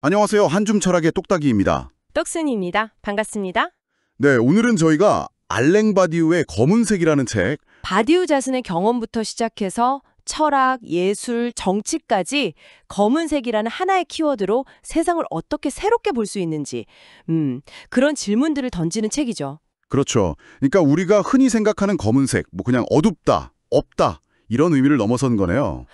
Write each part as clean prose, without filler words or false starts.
안녕하세요. 한줌 철학의 똑딱이입니다. 떡순이입니다. 반갑습니다. 네, 오늘은 저희가 알랭 바디우의 검은색이라는 책, 바디우 자신의 경험부터 시작해서 철학, 예술, 정치까지 검은색이라는 하나의 키워드로 세상을 어떻게 새롭게 볼 수 있는지 그런 질문들을 던지는 책이죠. 그렇죠. 그러니까 우리가 흔히 생각하는 검은색, 뭐 그냥 어둡다, 없다 이런 의미를 넘어선 거네요.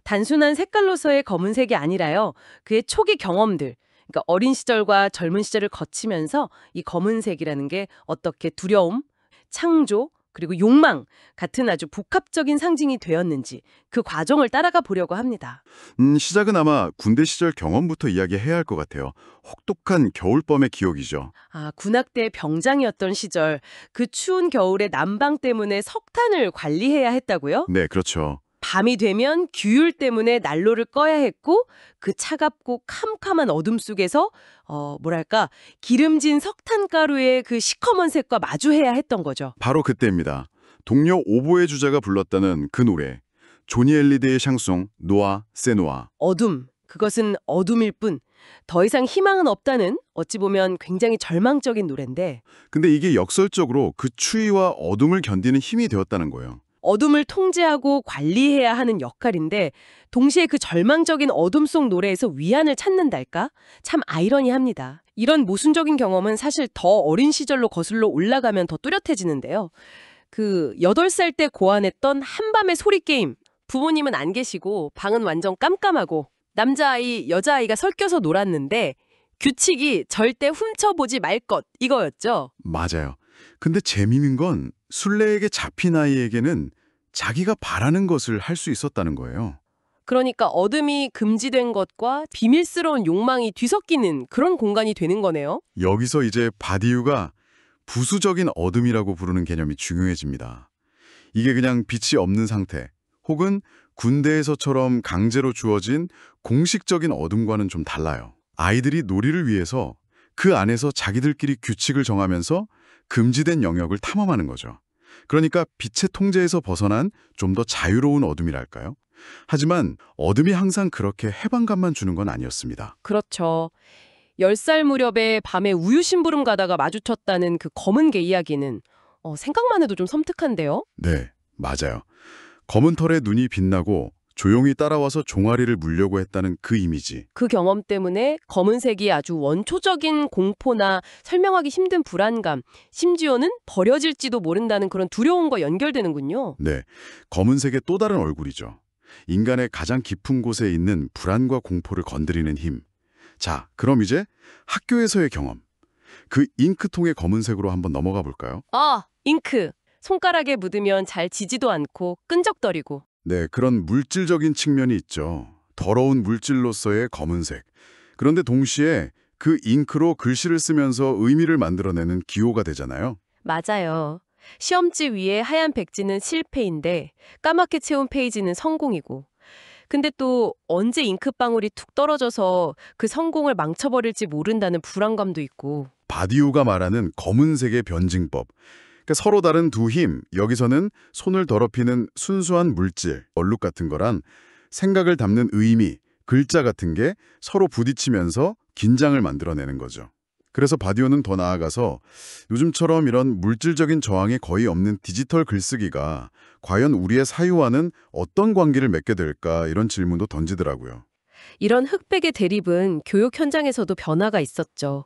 단순한 색깔로서의 검은색이 아니라요. 그의 초기 경험들, 그러니까 어린 시절과 젊은 시절을 거치면서 이 검은색이라는 게 어떻게 두려움, 창조, 그리고 욕망 같은 아주 복합적인 상징이 되었는지 그 과정을 따라가 보려고 합니다. 시작은 아마 군대 시절 경험부터 이야기해야 할 것 같아요. 혹독한 겨울밤의 기억이죠. 군악대 병장이었던 시절 그 추운 겨울에 난방 때문에 석탄을 관리해야 했다고요? 네, 그렇죠. 밤이 되면 규율 때문에 난로를 꺼야 했고 그 차갑고 캄캄한 어둠 속에서 뭐랄까 기름진 석탄가루의 그 시커먼 색과 마주해야 했던 거죠. 바로 그때입니다. 동료 오보의 주자가 불렀다는 그 노래. 조니 엘리드의 샹송, 노아, 세노아. 어둠, 그것은 어둠일 뿐 더 이상 희망은 없다는 어찌 보면 굉장히 절망적인 노래인데 근데 이게 역설적으로 그 추위와 어둠을 견디는 힘이 되었다는 거예요. 어둠을 통제하고 관리해야 하는 역할인데 동시에 그 절망적인 어둠 속 노래에서 위안을 찾는달까? 참 아이러니합니다. 이런 모순적인 경험은 사실 더 어린 시절로 거슬러 올라가면 더 뚜렷해지는데요. 그 8살 때 고안했던 한밤의 소리 게임. 부모님은 안 계시고 방은 완전 깜깜하고 남자아이, 여자아이가 섞여서 놀았는데 규칙이 절대 훔쳐보지 말 것 이거였죠. 맞아요. 근데 재미있는 건 술래에게 잡힌 아이에게는 자기가 바라는 것을 할 수 있었다는 거예요. 그러니까 어둠이 금지된 것과 비밀스러운 욕망이 뒤섞이는 그런 공간이 되는 거네요. 여기서 이제 바디우가 부수적인 어둠이라고 부르는 개념이 중요해집니다. 이게 그냥 빛이 없는 상태, 혹은 군대에서처럼 강제로 주어진 공식적인 어둠과는 좀 달라요. 아이들이 놀이를 위해서 그 안에서 자기들끼리 규칙을 정하면서 금지된 영역을 탐험하는 거죠. 그러니까 빛의 통제에서 벗어난 좀 더 자유로운 어둠이랄까요? 하지만 어둠이 항상 그렇게 해방감만 주는 건 아니었습니다. 그렇죠. 10살 무렵에 밤에 우유 심부름 가다가 마주쳤다는 그 검은 개 이야기는 생각만 해도 좀 섬뜩한데요. 네, 맞아요. 검은 털에 눈이 빛나고 조용히 따라와서 종아리를 물려고 했다는 그 이미지. 그 경험 때문에 검은색이 아주 원초적인 공포나 설명하기 힘든 불안감, 심지어는 버려질지도 모른다는 그런 두려움과 연결되는군요. 네, 검은색의 또 다른 얼굴이죠. 인간의 가장 깊은 곳에 있는 불안과 공포를 건드리는 힘. 자, 그럼 이제 학교에서의 경험. 그 잉크통의 검은색으로 한번 넘어가 볼까요? 잉크. 손가락에 묻으면 잘 지지도 않고 끈적거리고. 네, 그런 물질적인 측면이 있죠. 더러운 물질로서의 검은색. 그런데 동시에 그 잉크로 글씨를 쓰면서 의미를 만들어내는 기호가 되잖아요. 맞아요. 시험지 위에 하얀 백지는 실패인데 까맣게 채운 페이지는 성공이고. 근데 또 언제 잉크방울이 툭 떨어져서 그 성공을 망쳐버릴지 모른다는 불안감도 있고. 바디우가 말하는 검은색의 변증법. 그러니까 서로 다른 두 힘, 여기서는 손을 더럽히는 순수한 물질, 얼룩 같은 거랑 생각을 담는 의미, 글자 같은 게 서로 부딪히면서 긴장을 만들어내는 거죠. 그래서 바디오는 더 나아가서 요즘처럼 이런 물질적인 저항이 거의 없는 디지털 글쓰기가 과연 우리의 사유와는 어떤 관계를 맺게 될까 이런 질문도 던지더라고요. 이런 흑백의 대립은 교육 현장에서도 변화가 있었죠.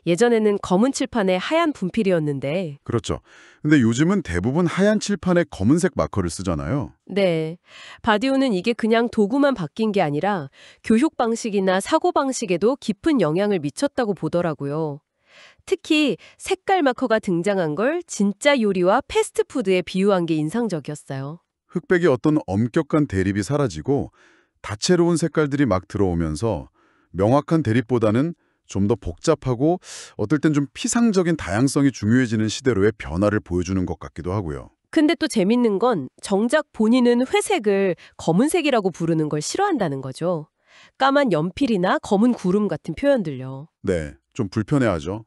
예전에는 검은 칠판에 하얀 분필이었는데 그렇죠. 근데 요즘은 대부분 하얀 칠판에 검은색 마커를 쓰잖아요. 네. 바디오는 이게 그냥 도구만 바뀐 게 아니라 교육 방식이나 사고 방식에도 깊은 영향을 미쳤다고 보더라고요. 특히 색깔 마커가 등장한 걸 진짜 요리와 패스트푸드에 비유한 게 인상적이었어요. 흑백의 어떤 엄격한 대립이 사라지고 다채로운 색깔들이 막 들어오면서 명확한 대립보다는 좀 더 복잡하고 어떨 땐 좀 피상적인 다양성이 중요해지는 시대로의 변화를 보여주는 것 같기도 하고요. 근데 또 재밌는 건 정작 본인은 회색을 검은색이라고 부르는 걸 싫어한다는 거죠. 까만 연필이나 검은 구름 같은 표현들요. 네, 좀 불편해하죠.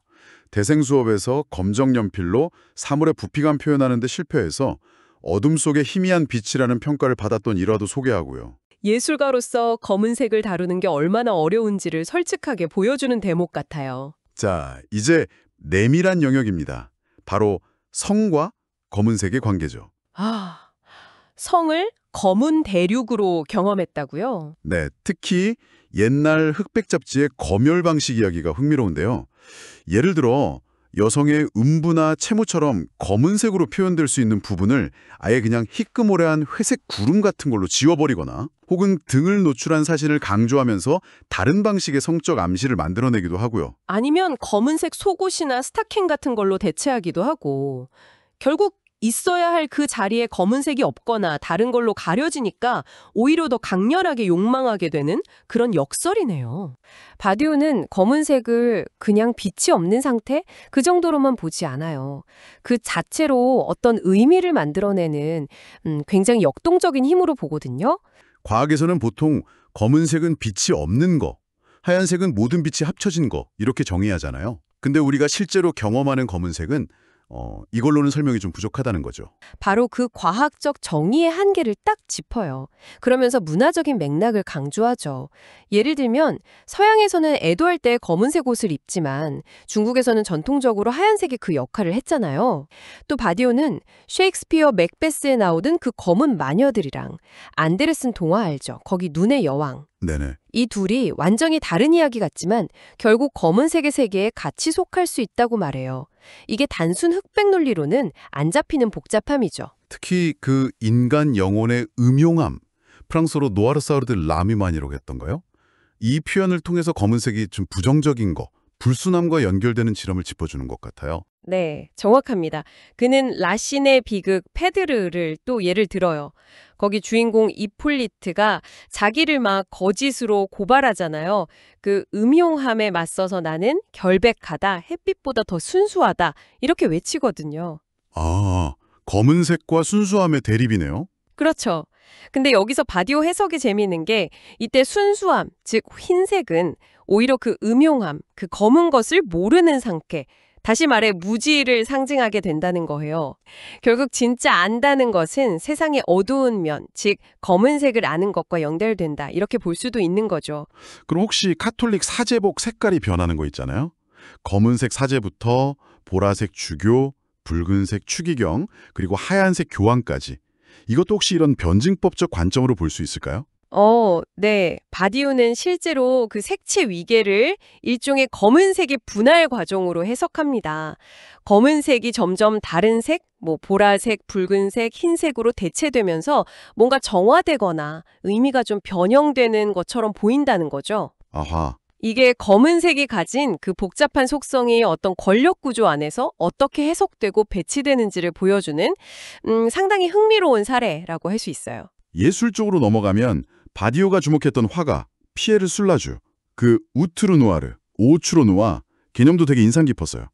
대생 수업에서 검정 연필로 사물의 부피감 표현하는 데 실패해서 어둠 속의 희미한 빛이라는 평가를 받았던 일화도 소개하고요. 예술가로서 검은색을 다루는 게 얼마나 어려운지를 솔직하게 보여주는 대목 같아요. 자, 이제 내밀한 영역입니다. 바로 성과 검은색의 관계죠. 아, 성을 검은 대륙으로 경험했다고요? 네, 특히 옛날 흑백 잡지의 검열 방식 이야기가 흥미로운데요. 예를 들어 여성의 음부나 채무처럼 검은색으로 표현될 수 있는 부분을 아예 그냥 희끄모레한 회색 구름 같은 걸로 지워버리거나 혹은 등을 노출한 사진을 강조하면서 다른 방식의 성적 암시를 만들어내기도 하고요. 아니면 검은색 속옷이나 스타킹 같은 걸로 대체하기도 하고 결국 있어야 할 그 자리에 검은색이 없거나 다른 걸로 가려지니까 오히려 더 강렬하게 욕망하게 되는 그런 역설이네요. 바디오는 검은색을 그냥 빛이 없는 상태? 그 정도로만 보지 않아요. 그 자체로 어떤 의미를 만들어내는 굉장히 역동적인 힘으로 보거든요. 과학에서는 보통 검은색은 빛이 없는 거, 하얀색은 모든 빛이 합쳐진 거 이렇게 정의하잖아요. 근데 우리가 실제로 경험하는 검은색은 이걸로는 설명이 좀 부족하다는 거죠. 바로 그 과학적 정의의 한계를 딱 짚어요. 그러면서 문화적인 맥락을 강조하죠. 예를 들면 서양에서는 애도할 때 검은색 옷을 입지만 중국에서는 전통적으로 하얀색이 그 역할을 했잖아요. 또 바디오는 셰익스피어 맥베스에 나오던 그 검은 마녀들이랑 안데르슨 동화 알죠? 거기 눈의 여왕. 네네. 이 둘이 완전히 다른 이야기 같지만 결국 검은색의 세계에 같이 속할 수 있다고 말해요. 이게 단순 흑백 논리로는 안 잡히는 복잡함이죠. 특히 그 인간 영혼의 음용함, 프랑스어로 노아르사르드 라미만이라고 했던가요? 이 표현을 통해서 검은색이 좀 부정적인 거, 불순함과 연결되는 지점을 짚어주는 것 같아요. 네, 정확합니다. 그는 라신의 비극 페드르를 또 예를 들어요. 거기 주인공 이폴리트가 자기를 막 거짓으로 고발하잖아요. 그 음흉함에 맞서서 나는 결백하다, 햇빛보다 더 순수하다 이렇게 외치거든요. 아, 검은색과 순수함의 대립이네요. 그렇죠. 근데 여기서 바디오 해석이 재미있는 게 이때 순수함, 즉 흰색은 오히려 그 음흉함, 그 검은 것을 모르는 상태, 다시 말해 무지를 상징하게 된다는 거예요. 결국 진짜 안다는 것은 세상의 어두운 면, 즉 검은색을 아는 것과 연결된다. 이렇게 볼 수도 있는 거죠. 그럼 혹시 카톨릭 사제복 색깔이 변하는 거 있잖아요. 검은색 사제부터 보라색 주교, 붉은색 추기경, 그리고 하얀색 교황까지. 이것도 혹시 이런 변증법적 관점으로 볼 수 있을까요? 네. 바디오는 실제로 그 색채 위계를 일종의 검은색의 분할 과정으로 해석합니다. 검은색이 점점 다른 색, 보라색, 붉은색, 흰색으로 대체되면서 뭔가 정화되거나 의미가 좀 변형되는 것처럼 보인다는 거죠. 아하, 이게 검은색이 가진 그 복잡한 속성이 어떤 권력 구조 안에서 어떻게 해석되고 배치되는지를 보여주는 상당히 흥미로운 사례라고 할 수 있어요. 예술 쪽으로 넘어가면 바디오가 주목했던 화가 피에르 술라주, 그 우트르 누아르, 오추로 누아 개념도 되게 인상 깊었어요.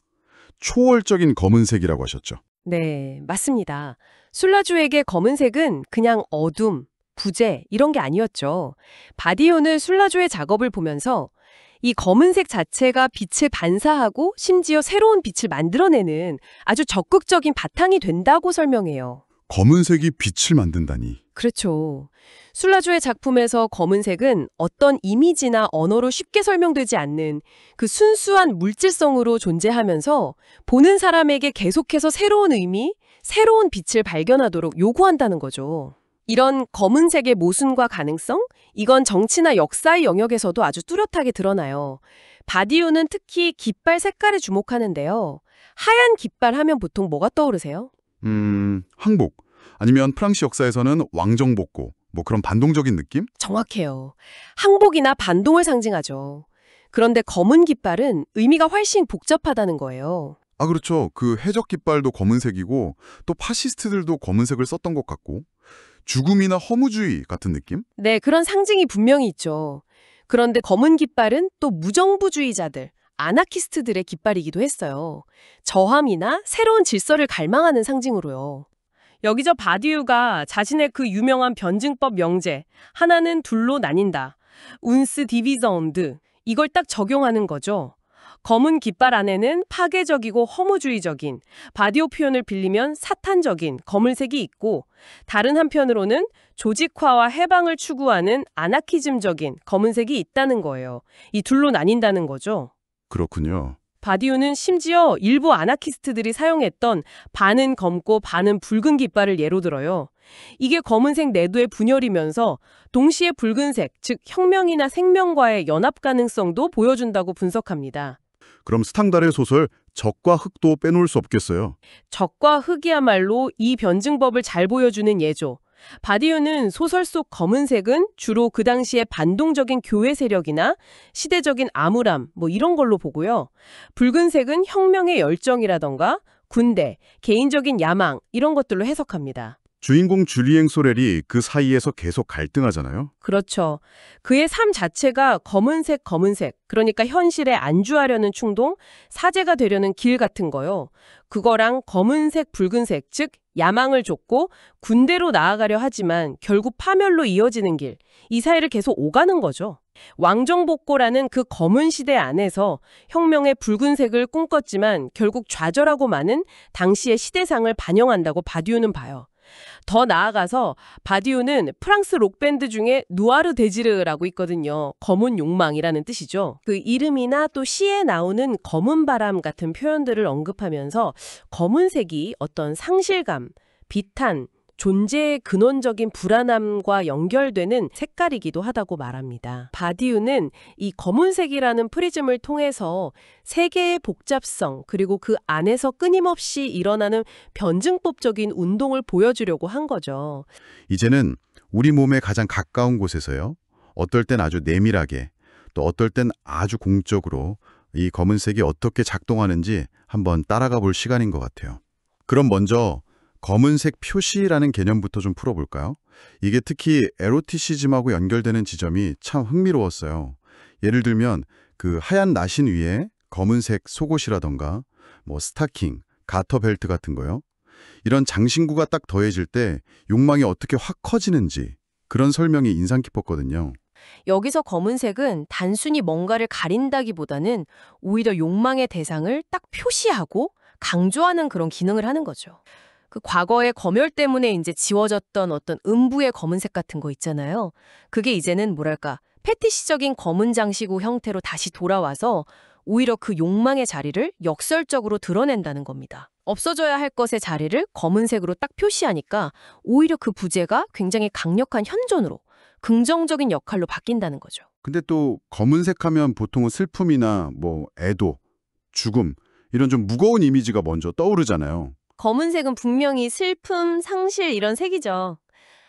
초월적인 검은색이라고 하셨죠. 네, 맞습니다. 술라주에게 검은색은 그냥 어둠, 부재 이런 게 아니었죠. 바디오는 술라주의 작업을 보면서 이 검은색 자체가 빛을 반사하고 심지어 새로운 빛을 만들어내는 아주 적극적인 바탕이 된다고 설명해요. 검은색이 빛을 만든다니. 그렇죠. 술라주의 작품에서 검은색은 어떤 이미지나 언어로 쉽게 설명되지 않는 그 순수한 물질성으로 존재하면서 보는 사람에게 계속해서 새로운 의미, 새로운 빛을 발견하도록 요구한다는 거죠. 이런 검은색의 모순과 가능성? 이건 정치나 역사의 영역에서도 아주 뚜렷하게 드러나요. 바디오는 특히 깃발 색깔에 주목하는데요. 하얀 깃발 하면 보통 뭐가 떠오르세요? 항복. 아니면 프랑스 역사에서는 왕정복고. 그런 반동적인 느낌? 정확해요. 항복이나 반동을 상징하죠. 그런데 검은 깃발은 의미가 훨씬 복잡하다는 거예요. 아, 그렇죠. 그 해적 깃발도 검은색이고 또 파시스트들도 검은색을 썼던 것 같고 죽음이나 허무주의 같은 느낌? 네, 그런 상징이 분명히 있죠. 그런데 검은 깃발은 또 무정부주의자들, 아나키스트들의 깃발이기도 했어요. 저함이나 새로운 질서를 갈망하는 상징으로요. 여기서 바디우가 자신의 그 유명한 변증법 명제, 하나는 둘로 나뉜다. 운스 디비전드, 이걸 딱 적용하는 거죠. 검은 깃발 안에는 파괴적이고 허무주의적인, 바디오 표현을 빌리면 사탄적인 검은색이 있고, 다른 한편으로는 조직화와 해방을 추구하는 아나키즘적인 검은색이 있다는 거예요. 이 둘로 나뉜다는 거죠. 그렇군요. 바디우는 심지어 일부 아나키스트들이 사용했던 반은 검고 반은 붉은 깃발을 예로 들어요. 이게 검은색 내도의 분열이면서 동시에 붉은색, 즉 혁명이나 생명과의 연합 가능성도 보여준다고 분석합니다. 그럼 스탕달의 소설 적과 흑도 빼놓을 수 없겠어요. 적과 흑이야말로 이 변증법을 잘 보여주는 예죠. 바디우는 소설 속 검은색은 주로 그 당시의 반동적인 교회 세력이나 시대적인 암울함 이런 걸로 보고요. 붉은색은 혁명의 열정이라던가 군대, 개인적인 야망 이런 것들로 해석합니다. 주인공 줄리엥 소렐이 그 사이에서 계속 갈등하잖아요. 그렇죠. 그의 삶 자체가 검은색, 그러니까 현실에 안주하려는 충동, 사제가 되려는 길 같은 거요. 그거랑 검은색, 붉은색, 즉 야망을 줬고 군대로 나아가려 하지만 결국 파멸로 이어지는 길, 이 사이를 계속 오가는 거죠. 왕정복고라는 그 검은 시대 안에서 혁명의 붉은색을 꿈꿨지만 결국 좌절하고 마는 당시의 시대상을 반영한다고 바디우는 봐요. 더 나아가서 바디우는 프랑스 록밴드 중에 누아르 데지르라고 있거든요. 검은 욕망이라는 뜻이죠. 그 이름이나 또 시에 나오는 검은 바람 같은 표현들을 언급하면서 검은색이 어떤 상실감, 비탄, 존재의 근원적인 불안함과 연결되는 색깔이기도 하다고 말합니다. 바디우는 이 검은색이라는 프리즘을 통해서 세계의 복잡성 그리고 그 안에서 끊임없이 일어나는 변증법적인 운동을 보여주려고 한 거죠. 이제는 우리 몸에 가장 가까운 곳에서요. 어떨 땐 아주 내밀하게, 또 어떨 땐 아주 공적으로 이 검은색이 어떻게 작동하는지 한번 따라가 볼 시간인 것 같아요. 그럼 먼저 검은색 표시라는 개념부터 좀 풀어볼까요? 이게 특히 에로티시즘하고 연결되는 지점이 참 흥미로웠어요. 예를 들면 그 하얀 나신 위에 검은색 속옷이라던가 스타킹, 가터벨트 같은 거요. 이런 장신구가 딱 더해질 때 욕망이 어떻게 확 커지는지 그런 설명이 인상 깊었거든요. 여기서 검은색은 단순히 뭔가를 가린다기보다는 오히려 욕망의 대상을 딱 표시하고 강조하는 그런 기능을 하는 거죠. 그 과거의 검열 때문에 이제 지워졌던 어떤 음부의 검은색 같은 거 있잖아요. 그게 이제는 뭐랄까 패티시적인 검은 장시구 형태로 다시 돌아와서 오히려 그 욕망의 자리를 역설적으로 드러낸다는 겁니다. 없어져야 할 것의 자리를 검은색으로 딱 표시하니까 오히려 그 부재가 굉장히 강력한 현존으로 긍정적인 역할로 바뀐다는 거죠. 근데 또 검은색 하면 보통은 슬픔이나 애도, 죽음 이런 좀 무거운 이미지가 먼저 떠오르잖아요. 검은색은 분명히 슬픔, 상실 이런 색이죠.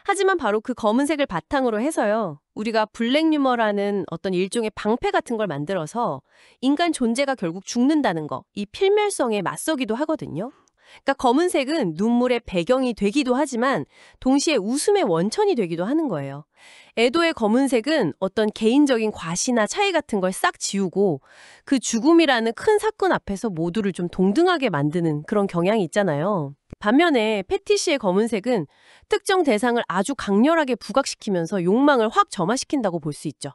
하지만 바로 그 검은색을 바탕으로 해서요. 우리가 블랙 유머라는 어떤 일종의 방패 같은 걸 만들어서 인간 존재가 결국 죽는다는 거, 이 필멸성에 맞서기도 하거든요. 그러니까 검은색은 눈물의 배경이 되기도 하지만 동시에 웃음의 원천이 되기도 하는 거예요. 애도의 검은색은 어떤 개인적인 과시나 차이 같은 걸 싹 지우고 그 죽음이라는 큰 사건 앞에서 모두를 좀 동등하게 만드는 그런 경향이 있잖아요. 반면에 패티시의 검은색은 특정 대상을 아주 강렬하게 부각시키면서 욕망을 확 점화시킨다고 볼 수 있죠.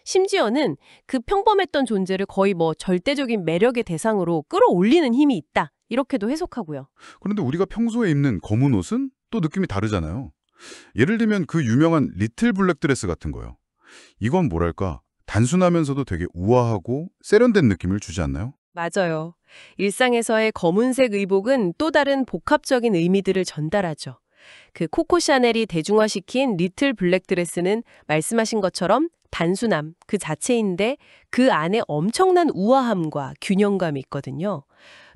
심지어는 그 평범했던 존재를 거의 절대적인 매력의 대상으로 끌어올리는 힘이 있다. 이렇게도 해석하고요. 그런데 우리가 평소에 입는 검은 옷은 또 느낌이 다르잖아요. 예를 들면 그 유명한 리틀 블랙 드레스 같은 거요. 이건 뭐랄까 단순하면서도 되게 우아하고 세련된 느낌을 주지 않나요? 맞아요. 일상에서의 검은색 의복은 또 다른 복합적인 의미들을 전달하죠. 그 코코 샤넬이 대중화시킨 리틀 블랙 드레스는 말씀하신 것처럼 단순함 그 자체인데 그 안에 엄청난 우아함과 균형감이 있거든요.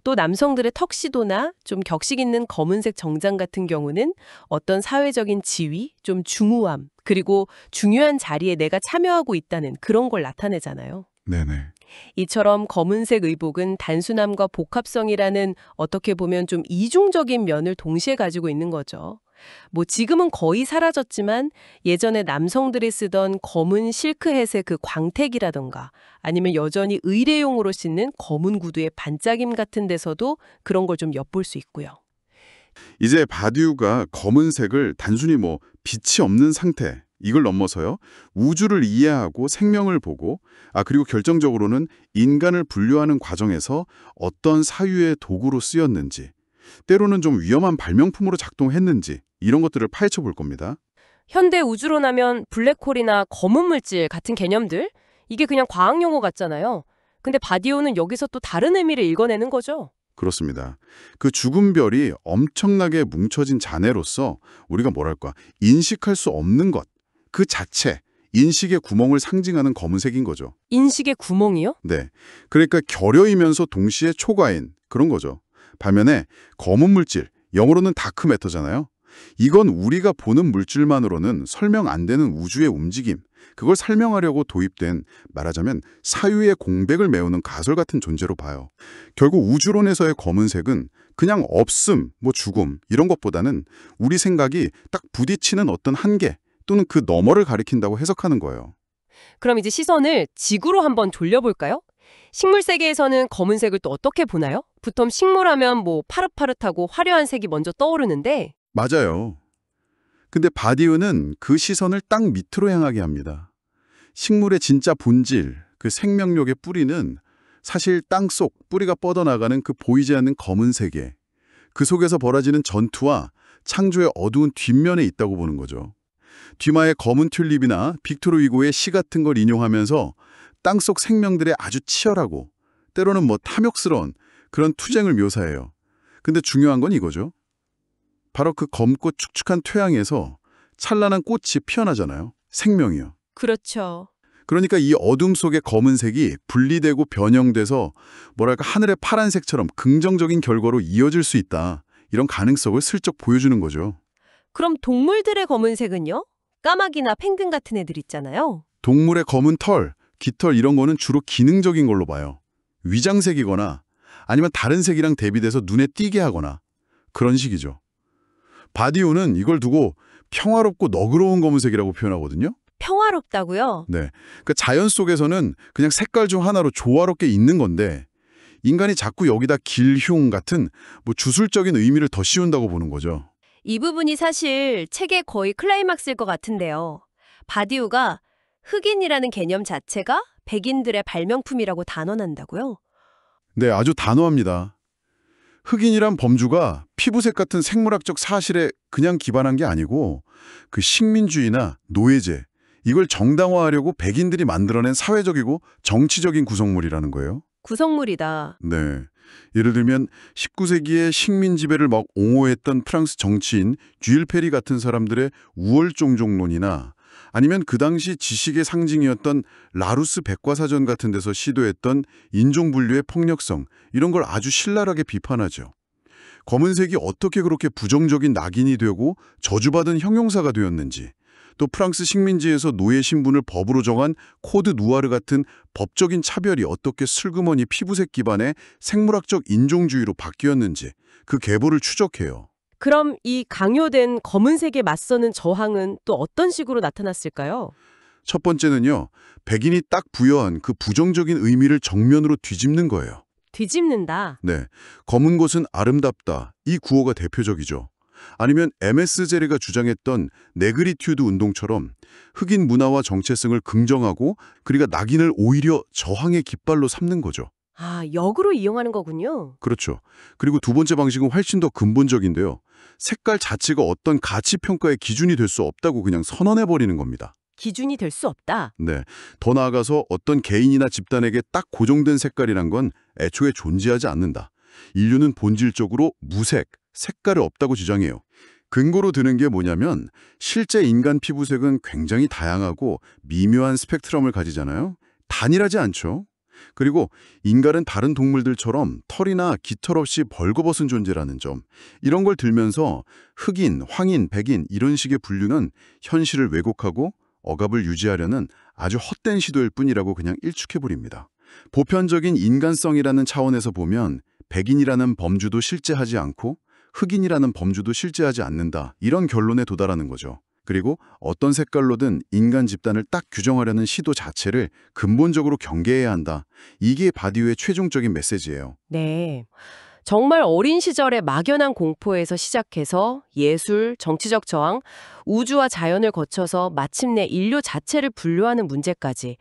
또 남성들의 턱시도나 좀 격식 있는 검은색 정장 같은 경우는 어떤 사회적인 지위, 좀 중후함, 그리고 중요한 자리에 내가 참여하고 있다는 그런 걸 나타내잖아요. 네네. 이처럼 검은색 의복은 단순함과 복합성이라는 어떻게 보면 좀 이중적인 면을 동시에 가지고 있는 거죠. 지금은 거의 사라졌지만 예전에 남성들이 쓰던 검은 실크햇의 그 광택이라던가 아니면 여전히 의례용으로 씻는 검은 구두의 반짝임 같은 데서도 그런 걸 좀 엿볼 수 있고요. 이제 바디우가 검은색을 단순히 빛이 없는 상태 이걸 넘어서요. 우주를 이해하고 생명을 보고 그리고 결정적으로는 인간을 분류하는 과정에서 어떤 사유의 도구로 쓰였는지 때로는 좀 위험한 발명품으로 작동했는지 이런 것들을 파헤쳐 볼 겁니다. 현대 우주론 하면 블랙홀이나 검은 물질 같은 개념들? 이게 그냥 과학 용어 같잖아요. 근데 바디오는 여기서 또 다른 의미를 읽어내는 거죠. 그렇습니다. 그 죽은 별이 엄청나게 뭉쳐진 잔해로서 우리가 뭐랄까 인식할 수 없는 것 그 자체 인식의 구멍을 상징하는 검은색인 거죠. 인식의 구멍이요? 네, 그러니까 결여이면서 동시에 초과인 그런 거죠. 반면에 검은 물질, 영어로는 다크매터잖아요. 이건 우리가 보는 물질만으로는 설명 안 되는 우주의 움직임, 그걸 설명하려고 도입된 말하자면 사유의 공백을 메우는 가설 같은 존재로 봐요. 결국 우주론에서의 검은색은 그냥 없음, 죽음 이런 것보다는 우리 생각이 딱 부딪히는 어떤 한계 또는 그 너머를 가리킨다고 해석하는 거예요. 그럼 이제 시선을 지구로 한번 돌려볼까요? 식물 세계에서는 검은색을 또 어떻게 보나요? 보통 식물하면 파릇파릇하고 화려한 색이 먼저 떠오르는데 맞아요. 근데 바디우는 그 시선을 땅 밑으로 향하게 합니다. 식물의 진짜 본질, 그 생명력의 뿌리는 사실 땅속 뿌리가 뻗어나가는 그 보이지 않는 검은 세계, 그 속에서 벌어지는 전투와 창조의 어두운 뒷면에 있다고 보는 거죠. 뒤마의 검은 튤립이나 빅토르 위고의 시 같은 걸 인용하면서 땅속 생명들의 아주 치열하고 때로는 탐욕스러운 그런 투쟁을 묘사해요. 근데 중요한 건 이거죠. 바로 그 검고 축축한 토양에서 찬란한 꽃이 피어나잖아요. 생명이요. 그렇죠. 그러니까 이 어둠 속의 검은색이 분리되고 변형돼서 하늘의 파란색처럼 긍정적인 결과로 이어질 수 있다. 이런 가능성을 슬쩍 보여주는 거죠. 그럼 동물들의 검은색은요? 까마귀나 펭귄 같은 애들 있잖아요. 동물의 검은 털, 깃털 이런 거는 주로 기능적인 걸로 봐요. 위장색이거나 아니면 다른 색이랑 대비돼서 눈에 띄게 하거나 그런 식이죠. 바디오는 이걸 두고 평화롭고 너그러운 검은색이라고 표현하거든요. 평화롭다고요? 네, 그 자연 속에서는 그냥 색깔 중 하나로 조화롭게 있는 건데 인간이 자꾸 여기다 길흉 같은 주술적인 의미를 더 씌운다고 보는 거죠. 이 부분이 사실 책의 거의 클라이막스일 것 같은데요. 바디우가 흑인이라는 개념 자체가 백인들의 발명품이라고 단언한다고요? 네, 아주 단호합니다. 흑인이란 범주가 피부색 같은 생물학적 사실에 그냥 기반한 게 아니고 그 식민주의나 노예제, 이걸 정당화하려고 백인들이 만들어낸 사회적이고 정치적인 구성물이라는 거예요. 구성물이다. 네. 예를 들면 19세기에 식민 지배를 막 옹호했던 프랑스 정치인 쥐일 페리 같은 사람들의 우월종족론이나 아니면 그 당시 지식의 상징이었던 라루스 백과사전 같은 데서 시도했던 인종분류의 폭력성 이런 걸 아주 신랄하게 비판하죠. 검은색이 어떻게 그렇게 부정적인 낙인이 되고 저주받은 형용사가 되었는지 또 프랑스 식민지에서 노예 신분을 법으로 정한 코드 누아르 같은 법적인 차별이 어떻게 슬그머니 피부색 기반의 생물학적 인종주의로 바뀌었는지 그 계보를 추적해요. 그럼 이 강요된 검은색에 맞서는 저항은 또 어떤 식으로 나타났을까요? 첫 번째는요. 백인이 딱 부여한 그 부정적인 의미를 정면으로 뒤집는 거예요. 뒤집는다. 네, 검은 것은 아름답다. 이 구호가 대표적이죠. 아니면 MS 제리가 주장했던 네그리튜드 운동처럼 흑인 문화와 정체성을 긍정하고 그리고 낙인을 오히려 저항의 깃발로 삼는 거죠. 역으로 이용하는 거군요. 그렇죠. 그리고 두 번째 방식은 훨씬 더 근본적인데요. 색깔 자체가 어떤 가치 평가의 기준이 될 수 없다고 그냥 선언해버리는 겁니다. 기준이 될 수 없다. 네, 더 나아가서 어떤 개인이나 집단에게 딱 고정된 색깔이란 건 애초에 존재하지 않는다. 인류는 본질적으로 무색, 색깔이 없다고 주장해요. 근거로 드는 게 뭐냐면 실제 인간 피부색은 굉장히 다양하고 미묘한 스펙트럼을 가지잖아요. 단일하지 않죠. 그리고 인간은 다른 동물들처럼 털이나 깃털 없이 벌거벗은 존재라는 점. 이런 걸 들면서 흑인, 황인, 백인 이런 식의 분류는 현실을 왜곡하고 억압을 유지하려는 아주 헛된 시도일 뿐이라고 그냥 일축해버립니다. 보편적인 인간성이라는 차원에서 보면 백인이라는 범주도 실제하지 않고 흑인이라는 범주도 실제하지 않는다. 이런 결론에 도달하는 거죠. 그리고 어떤 색깔로든 인간 집단을 딱 규정하려는 시도 자체를 근본적으로 경계해야 한다. 이게 바디우의 최종적인 메시지예요. 네. 정말 어린 시절의 막연한 공포에서 시작해서 예술, 정치적 저항, 우주와 자연을 거쳐서 마침내 인류 자체를 분류하는 문제까지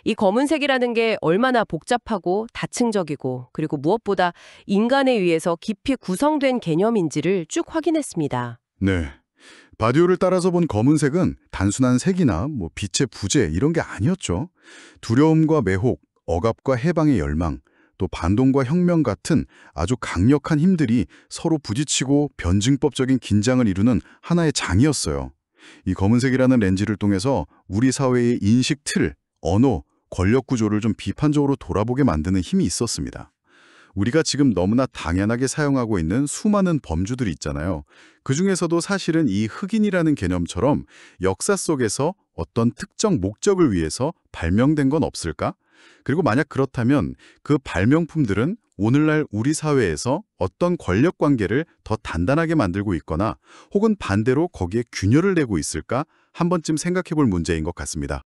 이 검은색이라는 게 얼마나 복잡하고 다층적이고 그리고 무엇보다 인간에 의해서 깊이 구성된 개념인지를 쭉 확인했습니다. 네. 바디오를 따라서 본 검은색은 단순한 색이나 빛의 부재 이런 게 아니었죠. 두려움과 매혹, 억압과 해방의 열망, 또 반동과 혁명 같은 아주 강력한 힘들이 서로 부딪히고 변증법적인 긴장을 이루는 하나의 장이었어요. 이 검은색이라는 렌즈를 통해서 우리 사회의 인식 틀, 언어, 권력 구조를 좀 비판적으로 돌아보게 만드는 힘이 있었습니다. 우리가 지금 너무나 당연하게 사용하고 있는 수많은 범주들이 있잖아요. 그중에서도 사실은 이 흑인이라는 개념처럼 역사 속에서 어떤 특정 목적을 위해서 발명된 건 없을까? 그리고 만약 그렇다면 그 발명품들은 오늘날 우리 사회에서 어떤 권력 관계를 더 단단하게 만들고 있거나 혹은 반대로 거기에 균열을 내고 있을까? 한 번쯤 생각해 볼 문제인 것 같습니다.